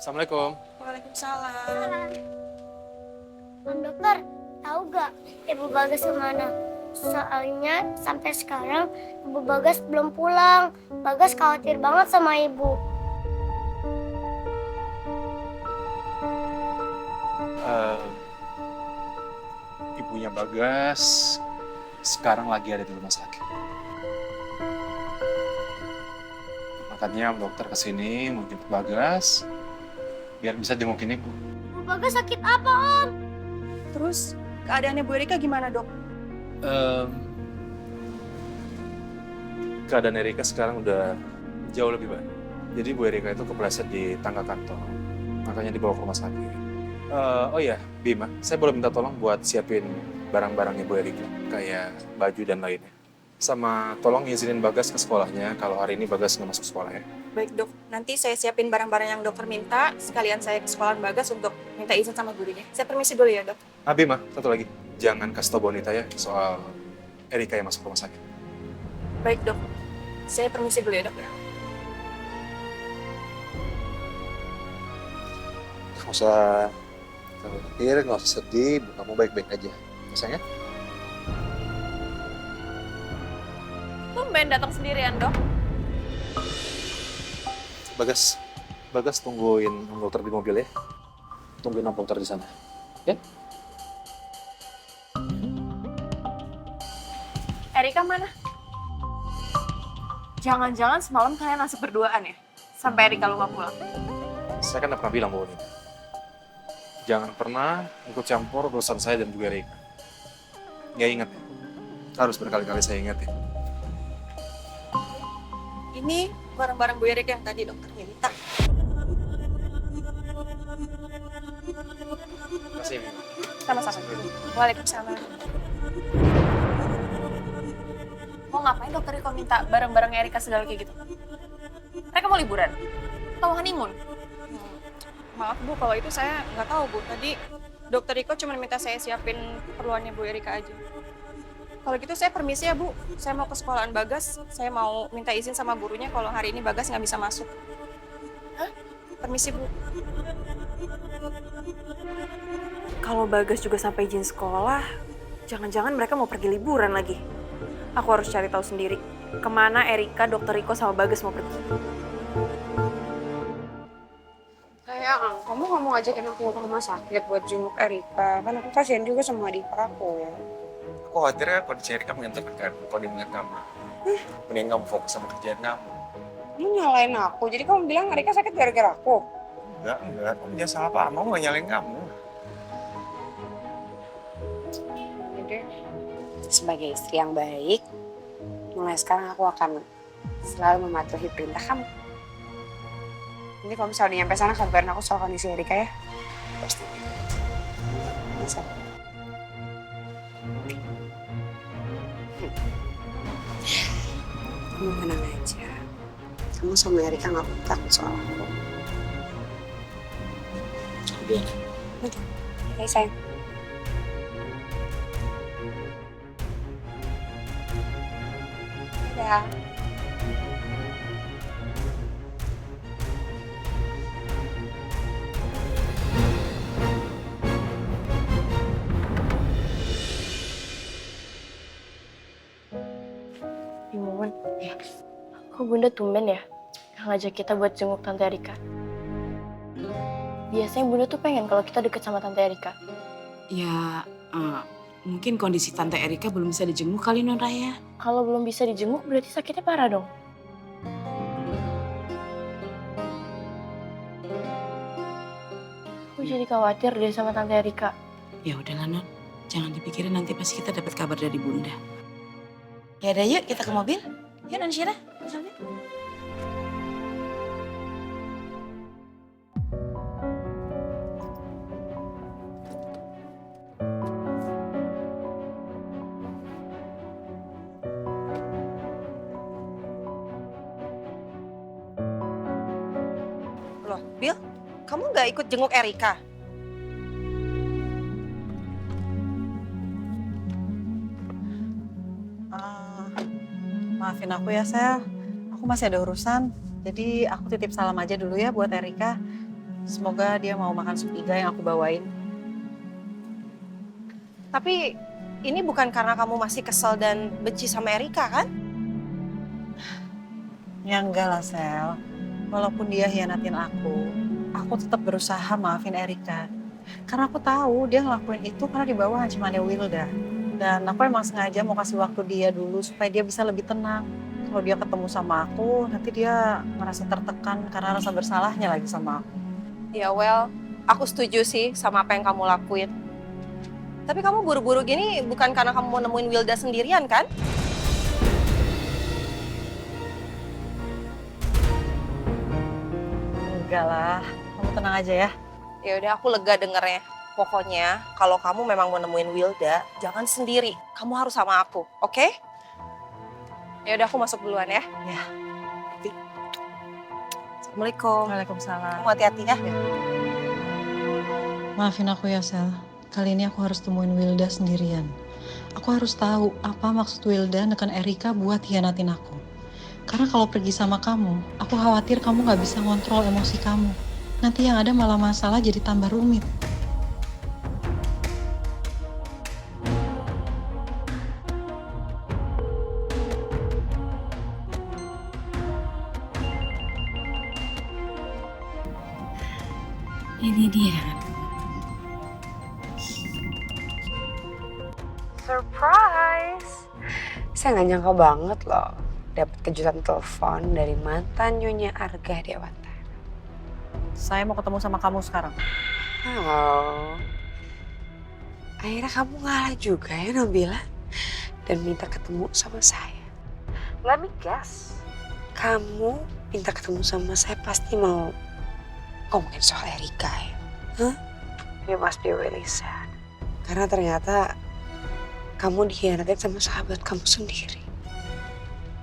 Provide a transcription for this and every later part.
Assalamualaikum. Waalaikumsalam. Om dokter, tahu gak Ibu Bagas kemana? Soalnya sampai sekarang Ibu Bagas belum pulang. Bagas khawatir banget sama Ibu. Eh, Ibunya Bagas sekarang lagi ada di rumah sakit. Makanya Om dokter kesini mau jemput Bagas biar bisa jengukin ibu. Ibu Bagas sakit apa, Om? Terus keadaannya Bu Erika gimana, Dok? Em, Keadaan Erika sekarang udah jauh lebih baik. Jadi Bu Erika itu kepleset di tangga kantor, makanya dibawa ke rumah sakit. Oh iya, Bima, saya boleh minta tolong buat siapin barang-barangnya Bu Erika, kayak baju dan lainnya. Sama tolong izinin Bagas ke sekolahnya kalau hari ini Bagas nggak masuk sekolah ya. Baik, Dok. Nanti saya siapin barang-barang yang dokter minta, sekalian saya ke sekolah Bagas untuk minta izin sama gurunya. Saya permisi dulu ya, Dok. Ah Bima, satu lagi. Jangan kasih tau Bonita ya soal Erika yang masuk rumah sakit. Baik, Dok. Saya permisi dulu ya, Dok. Nggak usah khawatir, nggak usah sedih, kamu baik-baik aja. Misalnya, Tumben datang sendirian, Dok. Bagas tungguin Om dokter di mobil ya. Tungguin Om dokter di sana. Ya? Erika mana? Jangan-jangan semalam kalian masih berduaan ya? Sampai Erika lupa pulang. Saya kan udah pernah bilang Bu Bonita. Jangan pernah ikut campur urusan saya dan juga Erika. Ya ingat ya. Harus berkali-kali saya ingat ya. Ini barang-barang Bu Erika yang tadi dokter minta. Terima kasih, Bima. Sama-sama. Waalaikumsalam. Mau ngapain dokter Riko minta barang-barang Erika segala kayak gitu? Mereka mau liburan? Atau honeymoon? Maaf Bu, kalau itu saya nggak tahu Bu. Tadi dokter Riko cuma minta saya siapin keperluannya Bu Erika aja. Kalau gitu saya permisi ya Bu. Saya mau ke sekolahan Bagas. Saya mau minta izin sama gurunya kalau hari ini Bagas nggak bisa masuk. Hah? Permisi Bu. Kalau Bagas juga sampai izin sekolah, jangan-jangan mereka mau pergi liburan lagi. Aku harus cari tahu sendiri kemana Erika, dokter Riko, sama Bagas mau pergi. Sayang, kamu nggak mau ajakin aku ke rumah sakit buat jenguk Erika? Kan aku kasihan juga sama adik aku ya. aku khawatir kan kondisi Erika mengentarkan kalau dia mengingat kamu. Mending kamu fokus sama kerjaan kamu. Kamu nyalain aku, jadi kamu bilang Erika sakit gara-gara aku? Enggak. Kamu jangan salah paham, aku nggak nyalain kamu. Jadi, sebagai istri yang baik, mulai sekarang aku akan selalu mematuhi perintah kamu. Ini kalau misalnya udah nyampe sana, kabarin aku soal kondisi Erika ya. Pasti. Bisa. Kamu tenang aja. Kamu sama Erika nggak perlu takut soal aku. Udah. Oke, sayang. Dadah. Bingung. Kok Bunda tumben ya ngajak kita buat jenguk Tante Erika? Biasanya Bunda tuh pengen kalau kita deket sama Tante Erika. Ya, mungkin kondisi Tante Erika belum bisa dijenguk kali Non Raya. Kalau belum bisa dijenguk berarti sakitnya parah dong. Aku jadi khawatir deh sama Tante Erika. Ya udahlah Non, jangan dipikirin, nanti pasti kita dapat kabar dari Bunda. Ya udah yuk kita ke mobil. Yuk Non Syira. Loh, Bill, kamu nggak ikut jenguk Erika? Maafin aku ya, Sel. Aku masih ada urusan. Jadi aku titip salam aja dulu ya buat Erika. Semoga dia mau makan sup iga yang aku bawain. Tapi ini bukan karena kamu masih kesel dan benci sama Erika kan? Ya enggak lah, Sel. Walaupun dia hianatin aku tetap berusaha maafin Erika. Karena aku tahu dia ngelakuin itu karena di bawah ancamannya Wilda. Dan aku emang sengaja mau kasih waktu dia dulu supaya dia bisa lebih tenang. Kalau dia ketemu sama aku, nanti dia merasa tertekan karena rasa bersalahnya lagi sama aku. Ya well, aku setuju sih sama apa yang kamu lakuin. Tapi kamu buru-buru gini bukan karena kamu mau nemuin Wilda sendirian kan? Enggak lah, kamu tenang aja ya. Ya udah aku lega dengernya. Pokoknya kalau kamu memang mau nemuin Wilda, jangan sendiri. Kamu harus sama aku, oke? Ya udah aku masuk duluan ya. Ya. Assalamualaikum. Waalaikumsalam. Kamu hati-hati ya. Maafin aku ya, Sel. Kali ini aku harus temuin Wilda sendirian. Aku harus tahu apa maksud Wilda neken Erika buat hianatin aku. Karena kalau pergi sama kamu, aku khawatir kamu gak bisa ngontrol emosi kamu. Nanti yang ada malah masalah jadi tambah rumit. Ini dia. Surprise! Saya nggak nyangka banget loh dapat kejutan telepon dari mantan Nyonya Arga Dewata. Saya mau ketemu sama kamu sekarang. Oh, akhirnya kamu ngalah juga ya Nabila dan minta ketemu sama saya. Let me guess, kamu minta ketemu sama saya pasti mau ngomongin soal Erika ya? Huh? You must be really sad. Karena ternyata kamu dikhianatin sama sahabat kamu sendiri.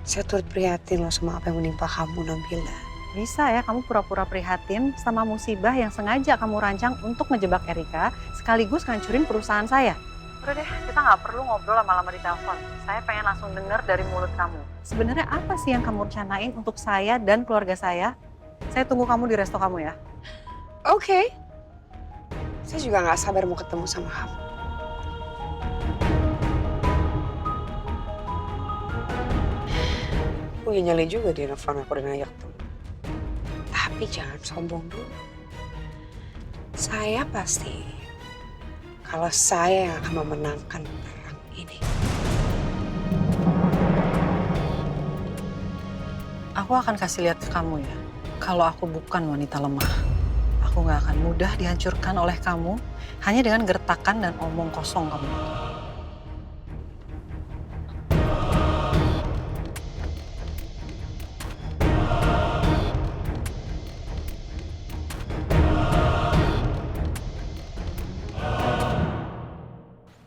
Saya turut prihatin loh sama apa yang menimpa kamu, Nabila. Bisa ya kamu pura-pura prihatin sama musibah yang sengaja kamu rancang untuk ngejebak Erika sekaligus ngancurin perusahaan saya. Udah deh, kita nggak perlu ngobrol lama-lama di telepon. Saya pengen langsung dengar dari mulut kamu. Sebenarnya apa sih yang kamu rencanain untuk saya dan keluarga saya? Saya tunggu kamu di resto kamu ya. Oke. Saya juga nggak sabar mau ketemu sama kamu. Aku nyali juga dia nelfon aku dan ngajak ketemu. Tapi jangan sombong dulu. Saya pasti kalau saya yang akan memenangkan perang ini. Aku akan kasih lihat ke kamu ya. Kalau aku bukan wanita lemah. Aku nggak akan mudah dihancurkan oleh kamu hanya dengan gertakan dan omong kosong kamu.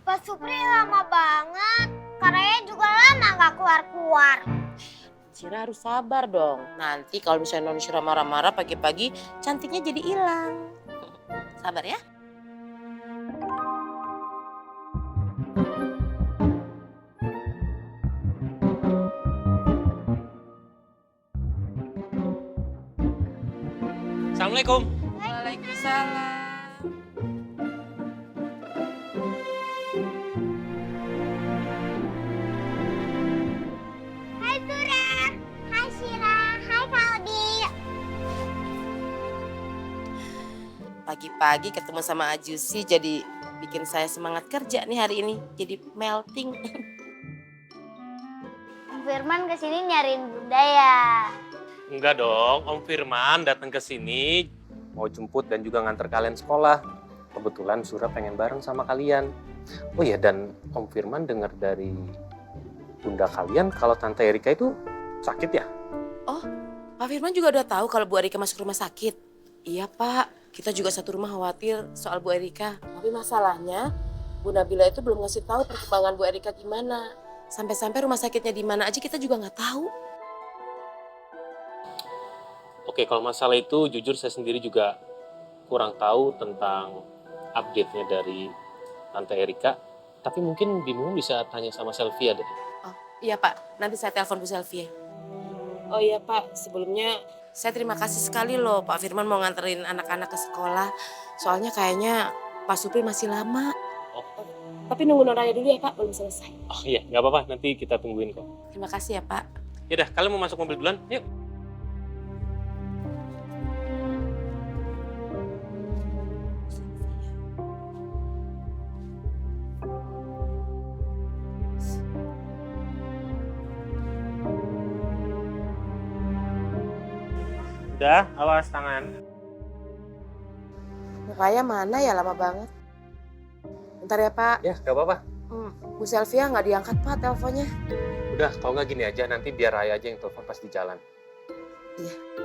Pak Supri lama banget. Karaya juga lama gak keluar-keluar. Syira harus sabar dong. Nanti kalau misalnya Non Syira marah-marah pagi-pagi, cantiknya jadi hilang. Sabar ya. Assalamualaikum. Waalaikumsalam. Hai Tura. Hai Syira. Hai Kaldi. Pagi-pagi ketemu sama Ajusi jadi bikin saya semangat kerja nih hari ini. Jadi melting. Om Firman kesini nyariin Bunda ya. Enggak dong, Om Firman datang ke sini mau jemput dan juga nganter kalian sekolah. Kebetulan Sura pengen bareng sama kalian. Oh iya, dan Om Firman dengar dari bunda kalian kalau Tante Erika itu sakit ya? Oh, Pak Firman juga udah tahu kalau Bu Erika masuk rumah sakit. Iya Pak, kita juga satu rumah khawatir soal Bu Erika. Tapi masalahnya Bu Nabila itu belum ngasih tahu perkembangan Bu Erika gimana. Sampai-sampai rumah sakitnya di mana aja kita juga nggak tahu. Oke, kalau masalah itu jujur saya sendiri juga kurang tahu tentang update-nya dari Tante Erika. Tapi mungkin Bimo bisa tanya sama Selvia deh. Oh iya Pak, nanti saya telepon Bu Selvia. Oh iya Pak, sebelumnya Saya terima kasih sekali loh Pak Firman mau nganterin anak-anak ke sekolah. Soalnya kayaknya Pak Supri masih lama. Oh, Tapi nunggu Noraya dulu ya Pak, belum selesai. oh iya, nggak apa-apa. Nanti kita tungguin kok. Terima kasih ya Pak. Yaudah, kalian mau masuk mobil duluan? Yuk. Udah, awas tangan. Noraya mana ya, lama banget. Bentar ya Pak. Ya, nggak apa-apa. Bu Selvia nggak diangkat Pak teleponnya. Udah, kalau nggak gini aja, nanti biar Raya aja yang telepon pas di jalan. Iya.